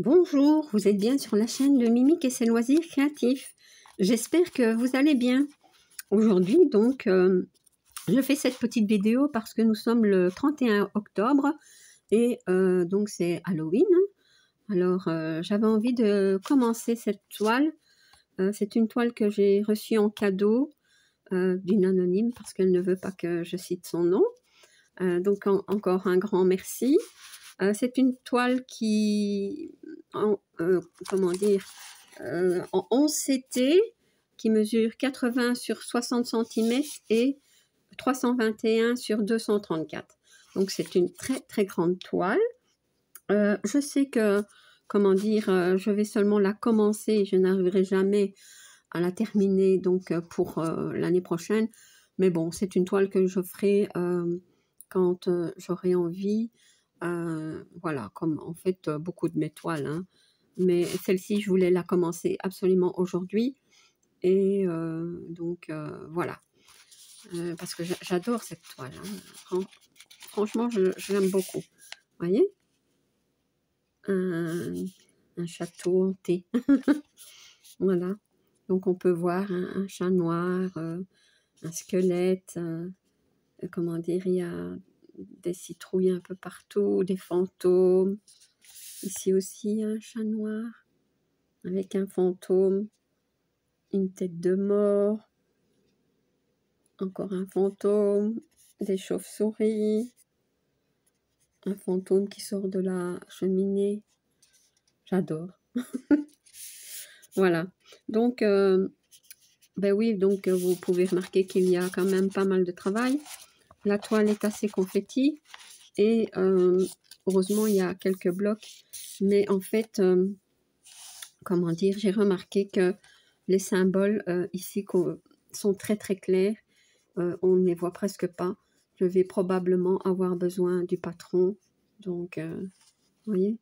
Bonjour, vous êtes bien sur la chaîne de Mimique et ses loisirs créatifs. J'espère que vous allez bien. Aujourd'hui, donc, je fais cette petite vidéo parce que nous sommes le 31 octobre et donc c'est Halloween. Alors, j'avais envie de commencer cette toile. C'est une toile que j'ai reçue en cadeau d'une anonyme parce qu'elle ne veut pas que je cite son nom. Donc, encore un grand merci. C'est une toile qui, comment dire, en 11 CT, qui mesure 80 sur 60 cm et 321 sur 234. Donc c'est une très très grande toile. Je sais que, comment dire, je vais seulement la commencer, je n'arriverai jamais à la terminer donc pour l'année prochaine. Mais bon, c'est une toile que je ferai quand j'aurai envie. Voilà, comme en fait beaucoup de mes toiles, hein. Mais celle-ci, je voulais la commencer absolument aujourd'hui. Et donc, voilà. Parce que j'adore cette toile, hein. Franchement, je l'aime beaucoup. Vous voyez, un château hanté. Voilà. Donc, on peut voir un chat noir, un squelette. Comment dire, il y a des citrouilles un peu partout, des fantômes. Ici aussi, un chat noir avec un fantôme, une tête de mort, encore un fantôme, des chauves-souris, un fantôme qui sort de la cheminée. J'adore. Voilà. Donc, ben oui, donc vous pouvez remarquer qu'il y a quand même pas mal de travail. La toile est assez confetti et heureusement, il y a quelques blocs. Mais en fait, comment dire, j'ai remarqué que les symboles ici sont très très clairs. On ne les voit presque pas. Je vais probablement avoir besoin du patron. Donc, vous voyez,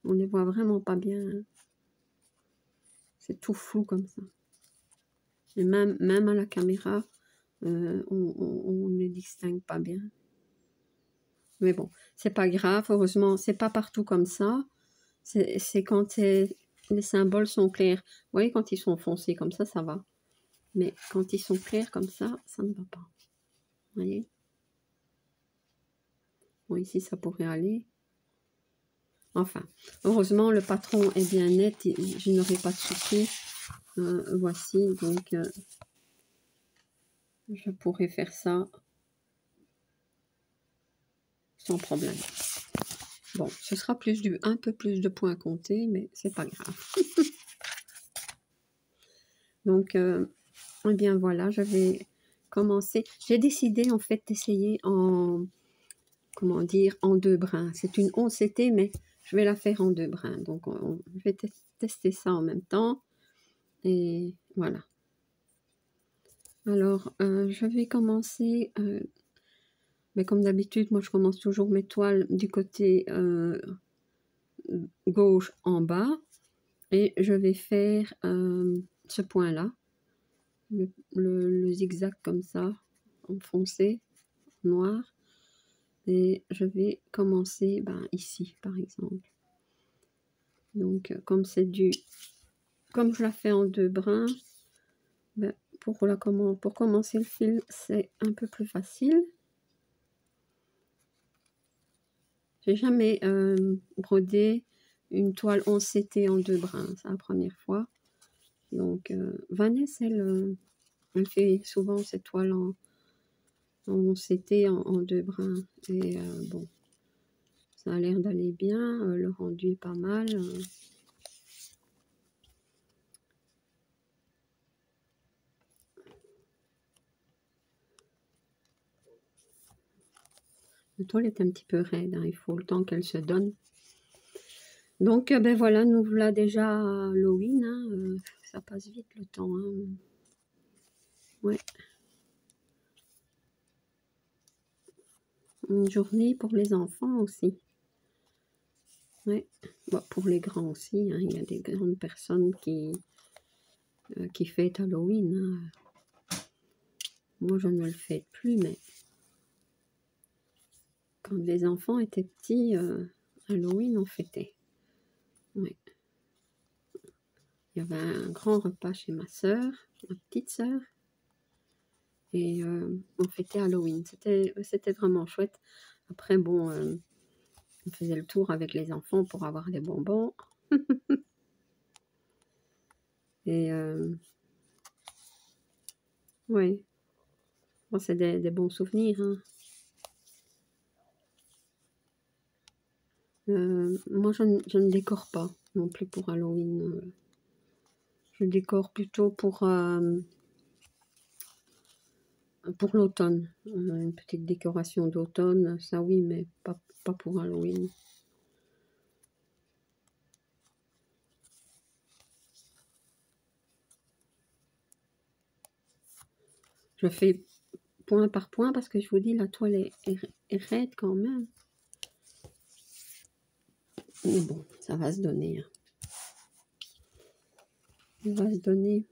on ne les voit vraiment pas bien, hein. C'est tout flou comme ça. Et même à la caméra, on ne les distingue pas bien. Mais bon, c'est pas grave. Heureusement, c'est pas partout comme ça. C'est quand les symboles sont clairs. Vous voyez, quand ils sont foncés comme ça va. Mais quand ils sont clairs comme ça ne va pas. Vous voyez? Bon, ici, ça pourrait aller. Enfin, heureusement, le patron est bien net. Je n'aurai pas de soucis. Voici, donc, je pourrais faire ça sans problème. Bon, ce sera un peu plus de points comptés, mais c'est pas grave. Donc, eh bien voilà, je vais commencer. J'ai décidé en fait d'essayer en, comment dire, en 2 brins. C'est une 11 CT, mais je vais la faire en 2 brins. Donc, je vais tester ça en même temps. Et voilà. Alors, je vais commencer, mais comme d'habitude, moi je commence toujours mes toiles du côté gauche en bas. Et je vais faire ce point-là, le zigzag comme ça, en foncé, noir. Et je vais commencer ici, par exemple. Donc, comme je la fais en 2 brins, pour commencer le fil, c'est un peu plus facile. J'ai jamais brodé une toile 11 CT en 2 brins, c'est la première fois. Donc, Vanessa, elle fait souvent cette toile en 11 CT en 2 brins. Et bon, ça a l'air d'aller bien, le rendu est pas mal. La toile est un petit peu raide, hein, il faut le temps qu'elle se donne. Donc, ben voilà, nous voilà déjà à Halloween, hein, ça passe vite le temps, hein. Ouais. Une journée pour les enfants aussi. Ouais. Bon, pour les grands aussi, hein, il y a des grandes personnes qui fêtent Halloween, hein. Moi, je ne le fête plus, mais quand les enfants étaient petits, Halloween, on fêtait. Ouais. Il y avait un grand repas chez ma sœur, ma petite sœur, et on fêtait Halloween. C'était vraiment chouette. Après, bon, on faisait le tour avec les enfants pour avoir des bonbons. Et ouais, bon, c'est des bons souvenirs, hein. Moi, je ne décore pas non plus pour Halloween. Je décore plutôt pour l'automne. Une petite décoration d'automne, ça oui, mais pas pour Halloween. Je fais point par point parce que je vous dis, la toile est raide quand même. Mais bon, ça va se donner, hein. Ça va se donner.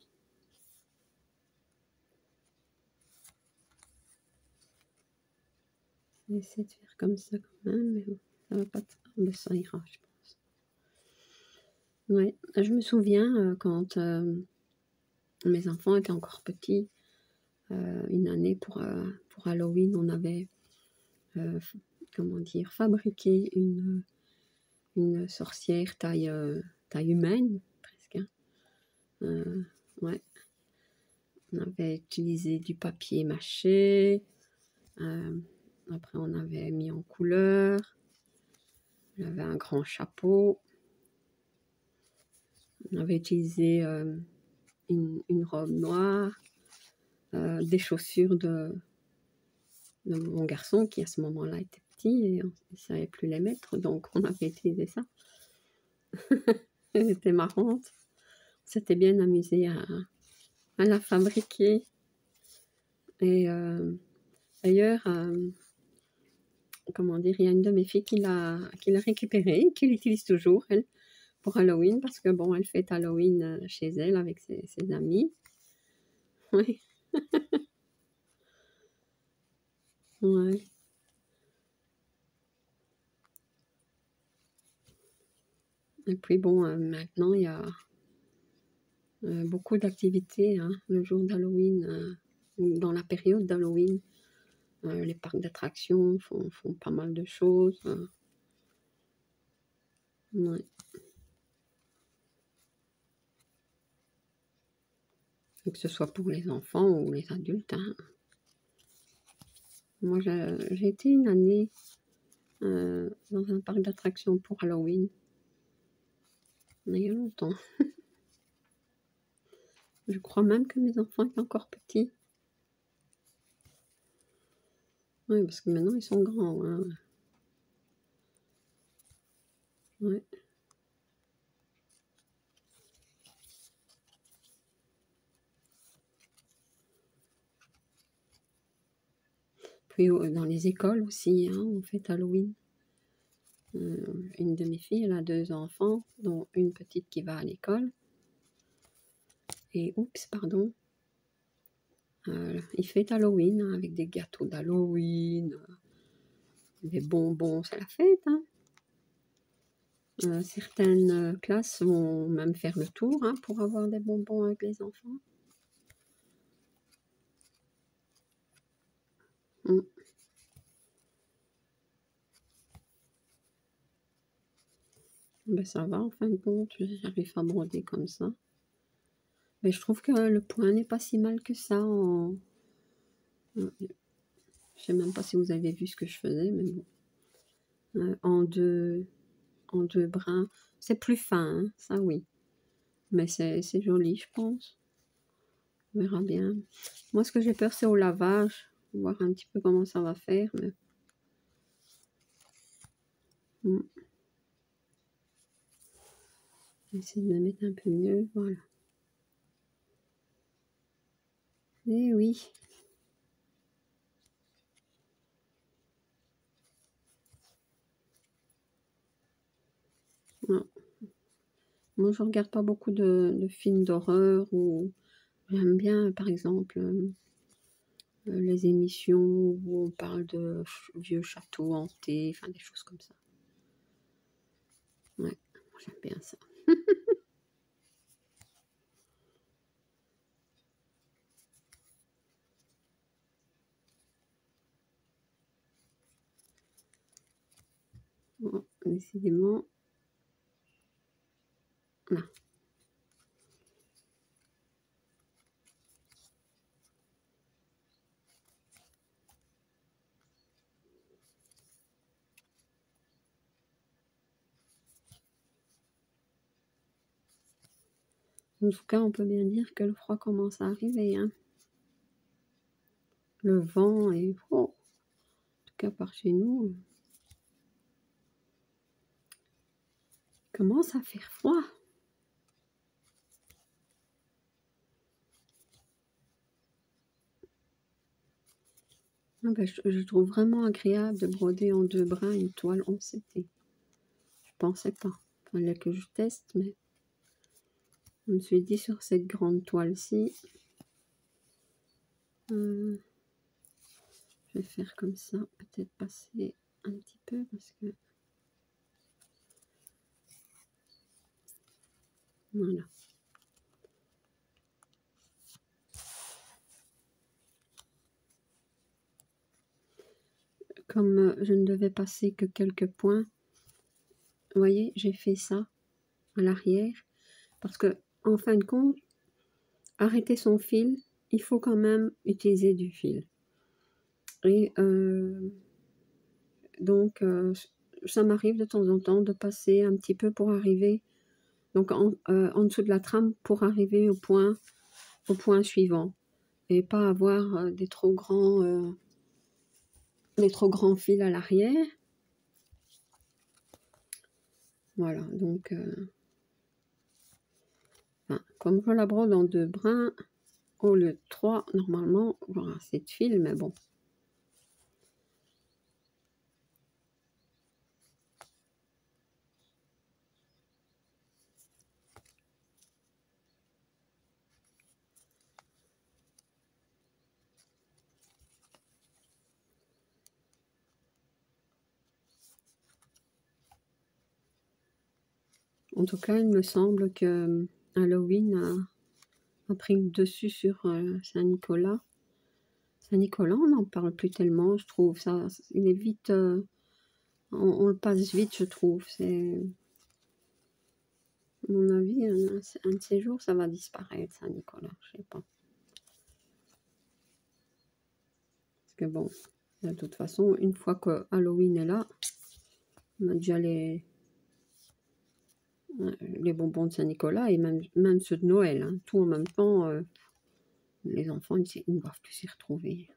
Je vais essayer de faire comme ça quand même, mais bon, ça va pas. Mais ça ira, je pense. Ouais, je me souviens quand mes enfants étaient encore petits, une année pour Halloween, on avait comment dire, fabriqué une sorcière taille humaine, presque, hein. Ouais. On avait utilisé du papier mâché. Après, on avait mis en couleur. On avait un grand chapeau. On avait utilisé une robe noire, des chaussures de mon garçon qui à ce moment-là était petit et on ne savait plus les mettre, donc on avait utilisé ça. Elle était marrante. On s'était bien amusé à la fabriquer. Et d'ailleurs, comment dire, il y a une de mes filles qui l'a récupérée, qui l'utilise toujours, elle, pour Halloween, parce que bon, elle fête Halloween chez elle avec ses amis. Oui. Ouais. Et puis bon, maintenant, il y a beaucoup d'activités, hein, le jour d'Halloween, ou dans la période d'Halloween. Les parcs d'attractions font pas mal de choses. Ouais. Que ce soit pour les enfants ou les adultes, hein. Moi, j'ai été une année dans un parc d'attractions pour Halloween. Il y a longtemps. Je crois même que mes enfants étaient encore petits. Oui, parce que maintenant ils sont grands, hein. Ouais. Puis dans les écoles aussi, hein, on fait Halloween. Une de mes filles, elle a 2 enfants, dont une petite qui va à l'école. Et oups, pardon. Ils fêtent Halloween, hein, avec des gâteaux d'Halloween, des bonbons, c'est la fête, hein. Certaines classes vont même faire le tour, hein, pour avoir des bonbons avec les enfants. Mm. Ben ça va, en fin de compte, j'arrive à broder comme ça. Mais je trouve que le point n'est pas si mal que ça. Je sais même pas si vous avez vu ce que je faisais, mais bon. En deux brins. C'est plus fin, hein, ça oui. Mais c'est joli, je pense. On verra bien. Moi, ce que j'ai peur, c'est au lavage. Voir un petit peu comment ça va faire. Mais... Essayer de me mettre un peu mieux, voilà. Eh oui. Non. Moi, je regarde pas beaucoup de films d'horreur ou j'aime bien, par exemple, les émissions où on parle de vieux châteaux hantés, enfin des choses comme ça. Ouais, j'aime bien ça. Bon, décidément. Là. En tout cas, on peut bien dire que le froid commence à arriver. Hein. Le vent est... Oh, en tout cas, par chez nous, il commence à faire froid. Ah ben, je trouve vraiment agréable de broder en 2 brins une toile 11 CT. Je pensais pas. Il fallait que je teste, mais je me suis dit sur cette grande toile-ci, je vais faire comme ça, peut-être passer un petit peu parce que voilà. Comme je ne devais passer que quelques points, vous voyez, j'ai fait ça à l'arrière parce que en fin de compte, arrêter son fil, il faut quand même utiliser du fil. Et donc, ça m'arrive de temps en temps de passer un petit peu pour arriver donc en dessous de la trame pour arriver au point suivant et pas avoir des trop grands fils à l'arrière. Voilà, donc enfin, comme je la brode en 2 brins au lieu de 3, normalement, j'aurai assez de fil, mais bon. En tout cas, il me semble que Halloween a pris le dessus sur Saint-Nicolas. Saint-Nicolas, on n'en parle plus tellement, je trouve. Ça, il est vite, on le passe vite, je trouve. C'est, à mon avis, un de ces jours, ça va disparaître, Saint-Nicolas. Je sais pas. Parce que bon, de toute façon, une fois que Halloween est là, on a déjà les bonbons de Saint-Nicolas et même ceux de Noël. Hein. Tout en même temps, les enfants, ils ne doivent plus s'y retrouver.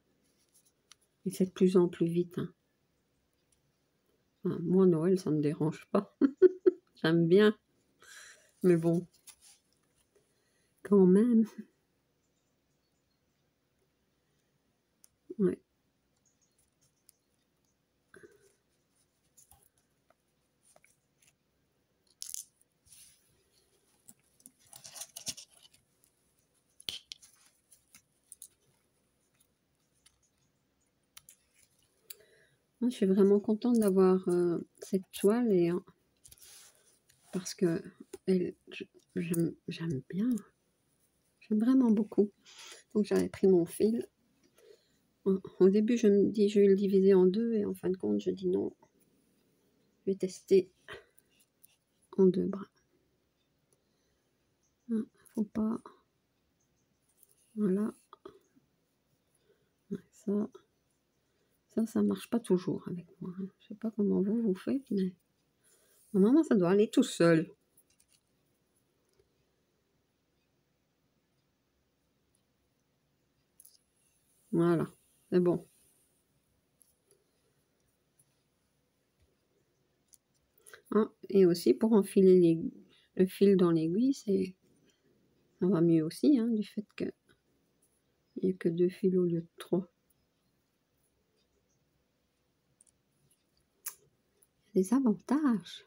Et c'est de plus en plus vite. Hein. Enfin, moi, Noël, ça ne me dérange pas. J'aime bien. Mais bon, quand même. Ouais. Moi, je suis vraiment contente d'avoir cette toile et parce que j'aime bien. J'aime vraiment beaucoup. Donc j'avais pris mon fil. Au début, je me dis je vais le diviser en 2 et en fin de compte, je dis non. Je vais tester en 2 bras. Faut pas. Voilà. Ça marche pas toujours avec moi. Hein. Je sais pas comment vous faites, mais normalement, ça doit aller tout seul. Voilà, c'est bon. Ah, et aussi, pour enfiler le fil dans l'aiguille, ça va mieux aussi, hein, du fait qu'il n'y a que 2 fils au lieu de 3. Il y a des avantages.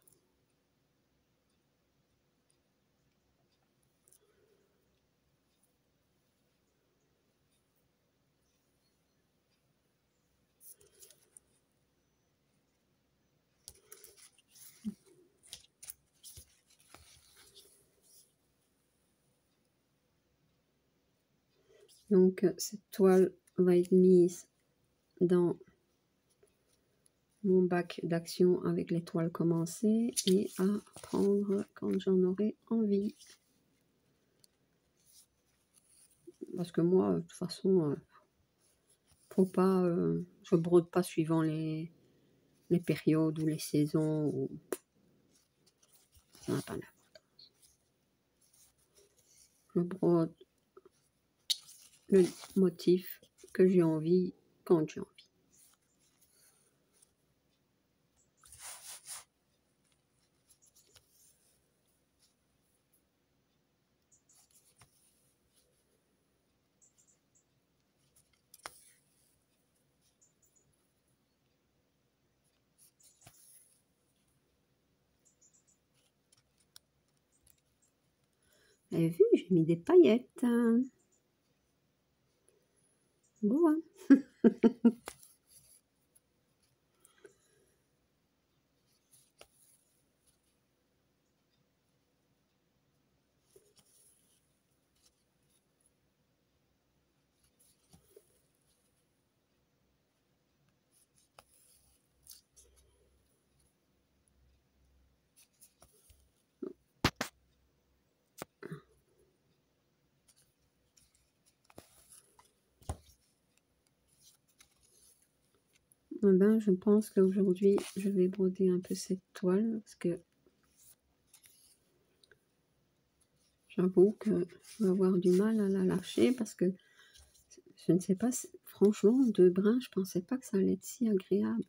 Donc, cette toile va être mise dans mon bac d'action avec les toiles commencées et à prendre quand j'en aurai envie. Parce que moi, de toute façon, faut pas, je brode pas suivant les périodes ou les saisons. Ou... ça n'a pas d'importance. Je brode le motif que j'ai envie quand j'ai envie. Vous avez vu, j'ai mis des paillettes. Hein. Beau, hein. Eh ben, je pense qu'aujourd'hui, je vais broder un peu cette toile parce que j'avoue que je vais avoir du mal à la lâcher parce que je ne sais pas, franchement, de brun, je pensais pas que ça allait être si agréable.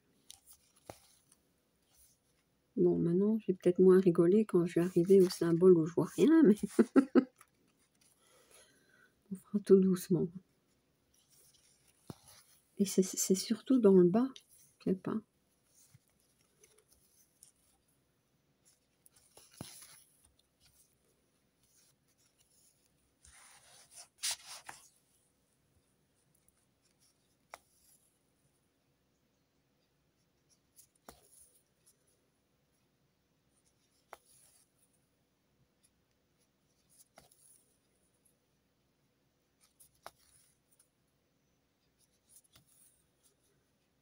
Bon, maintenant, je vais peut-être moins rigoler quand je vais arriver au symbole où je vois rien, mais on fera tout doucement. Et c'est surtout dans le bas, je sais pas.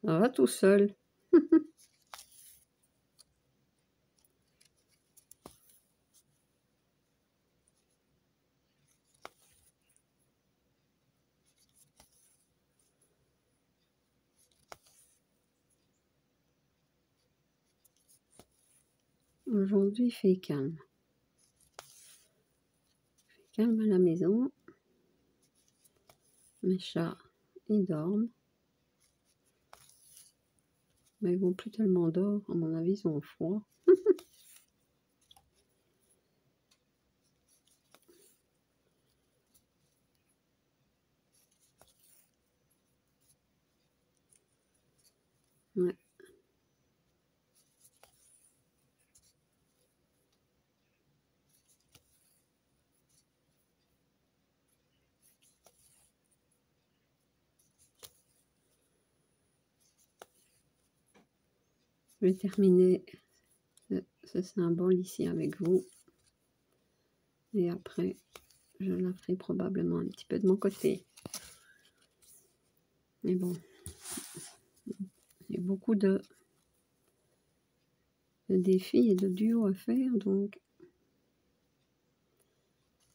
Ça va tout seul. Aujourd'hui, il fait calme. Il fait calme à la maison. Mes chats, ils dorment. Mais ils vont plus tellement dehors. À mon avis, ils ont froid. Ouais. Je vais terminer ce symbole ici avec vous. Et après, je la ferai probablement un petit peu de mon côté. Mais bon, il y a beaucoup de défis et de duos à faire, donc...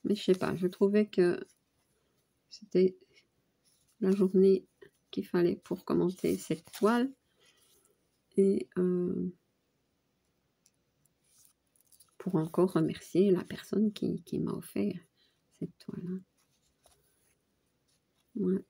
Mais je sais pas, je trouvais que c'était la journée qu'il fallait pour commenter cette toile. Et pour encore remercier la personne qui m'a offert cette toile. Hein. Ouais.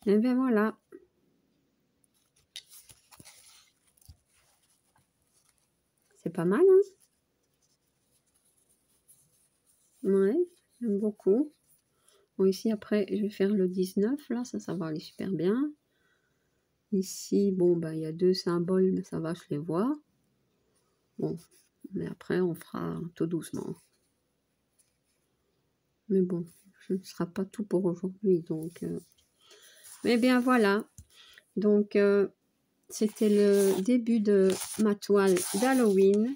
Et bien voilà. C'est pas mal, hein? Ouais, j'aime beaucoup. Bon, ici, après, je vais faire le 19, là, ça va aller super bien. Ici, bon, bah, il y a deux symboles, mais ça va, je les vois. Bon, mais après, on fera tout doucement. Mais bon, ce ne sera pas tout pour aujourd'hui. Donc, mais bien voilà. Donc, c'était le début de ma toile d'Halloween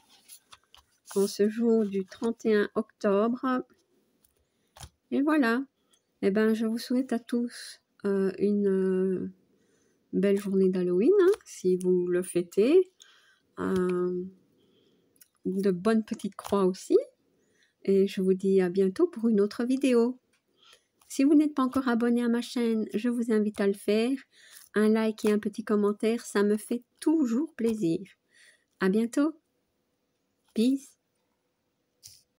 en ce jour du 31 octobre. Et voilà. Eh ben, je vous souhaite à tous une belle journée d'Halloween, hein, si vous le fêtez. De bonnes petites croix aussi. Et je vous dis à bientôt pour une autre vidéo. Si vous n'êtes pas encore abonné à ma chaîne, je vous invite à le faire. Un like et un petit commentaire, ça me fait toujours plaisir. À bientôt. Peace.